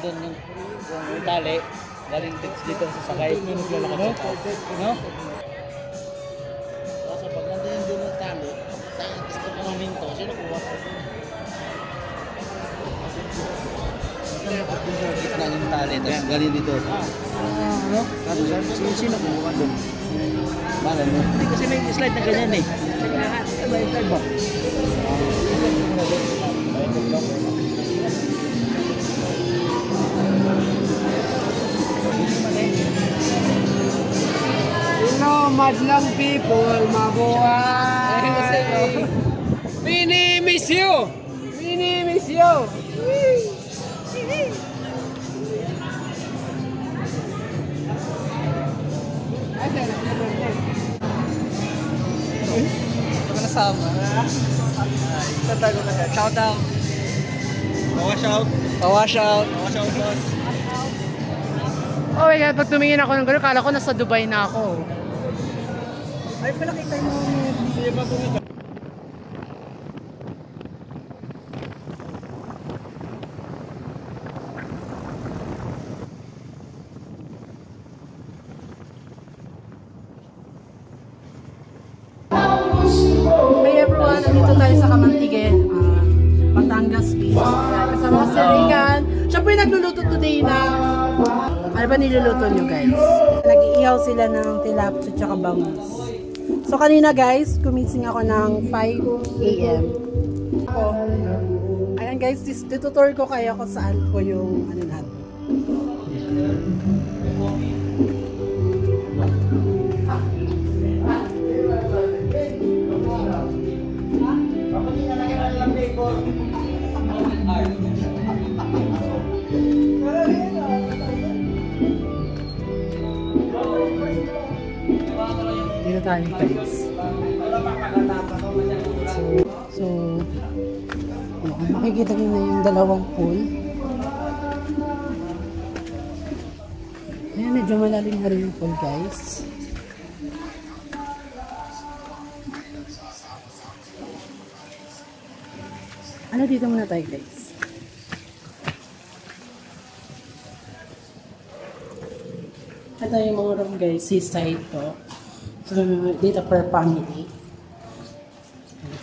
nandun yung tali, galing dito sa sakay. No? No? Kasi pag nandun yung doon ng tali, gusto ko maminto, sino kuha ko? Gitna yung tali, tapos galing dito. Ano? Sino kuha doon? Bakit mo? Hindi kasi may slide na ganyan eh. May slide ba? Madlang people, mabuhay! Minimiss you! Minimiss you! Ito ka nasama. Tatago na ka. Shout out. Wash out. Wash out. Wash out, boss. Oh my God, pag tumingin ako ng gano'n, kala ko nasa Dubai na ako. Ay, pala kita mo. Sige ba tumingin? Hey everyone, nandito tayo sa Kamantige, Batangas Beach. Kasama ko si Regan. Siya po yung nagluluto today na... Ano ba niluluto nyo guys? Nag-iihaw sila ng tilapia at bangus. So kanina guys, kumising ako ng 5 AM. Ayan guys, tutor ko kayo kung saan ko yung ano natin. Dito tayo guys. So makikita nyo na yung dalawang pool. Ayan, medyo malalim na rin yung pool guys. Ano, dito muna tayo guys. Ito yung mga room guys, seaside to. So, dito per family.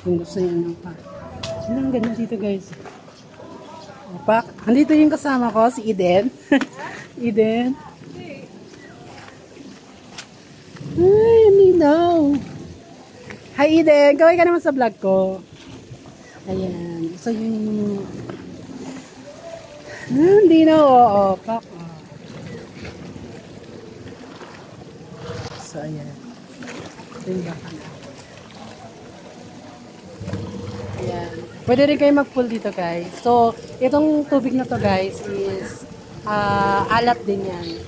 Kung gusto nyo ng park. Ang ganda dito guys. Opak. Andito yung kasama ko, si Eden. Eden. Ay, Nino. Hi Eden, kaway ka naman sa vlog ko. Ayan. So, yung... Hindi na, oo. Pak. So, ayan. Ito yung baka na. Ayan. Pwede rin kayo mag-pool dito, guys. So, itong tubig na to, guys, is alat din yan.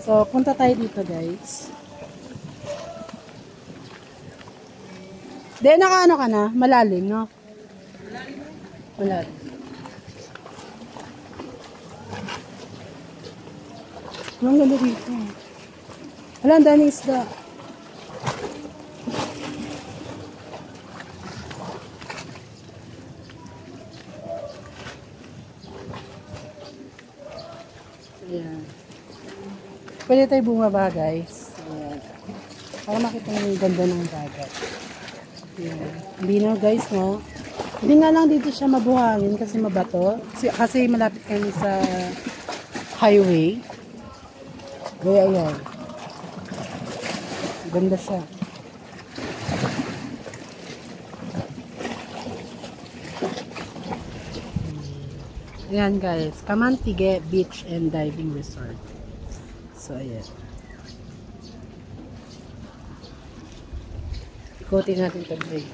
So, punta tayo dito, guys. Then, naka-ano ka na? Malalim, no? Malalim. Ang ganda dito. Wala, ang daming isda. Ayan. Pwede tayo bumaba, guys. Ayan. Para makita nyo yung ganda ng dagat. Ayan. Hindi na, guys, no? Hindi nga lang dito siya mabuhangin kasi mabato. Kasi malapit kami sa highway. Kaya ayan. Ganda siya. Ayan guys, Kamantige Beach and Diving Resort. So ayan. Ikutin natin ito guys.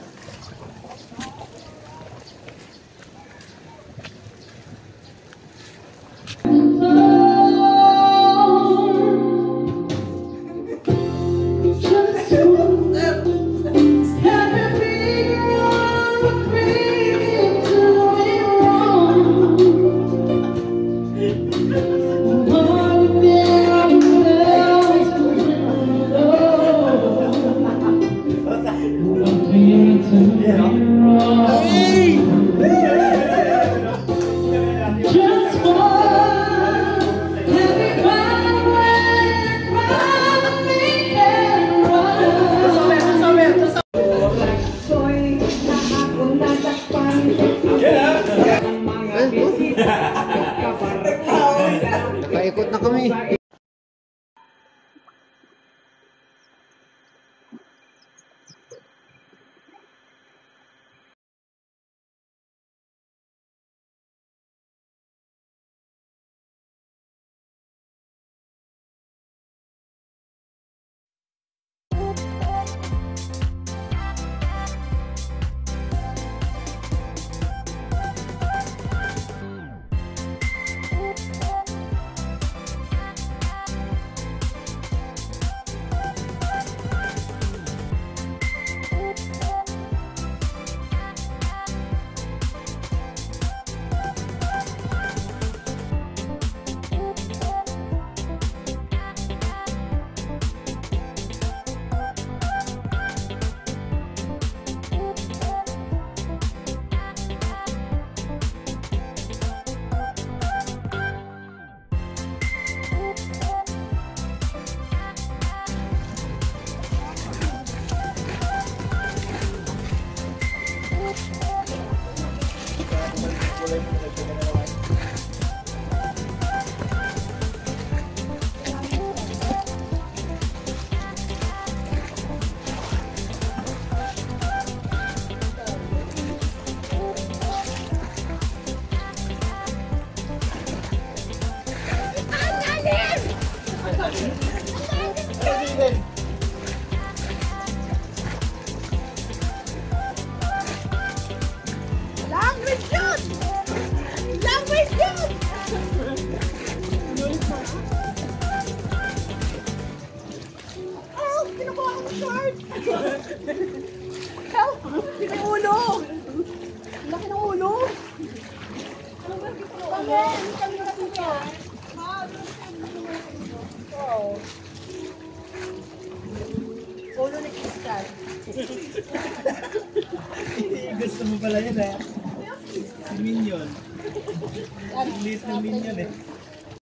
Steven. Language yun! Language yun! Help! Kinukuha ko ng short! Help! Laki ng ulo! Laki ng ulo! Bakit? Kami na kasi ka. Ulo ni Crystal. Gusto mo pala yun, ha? Si Minion. Liit na Minion, eh.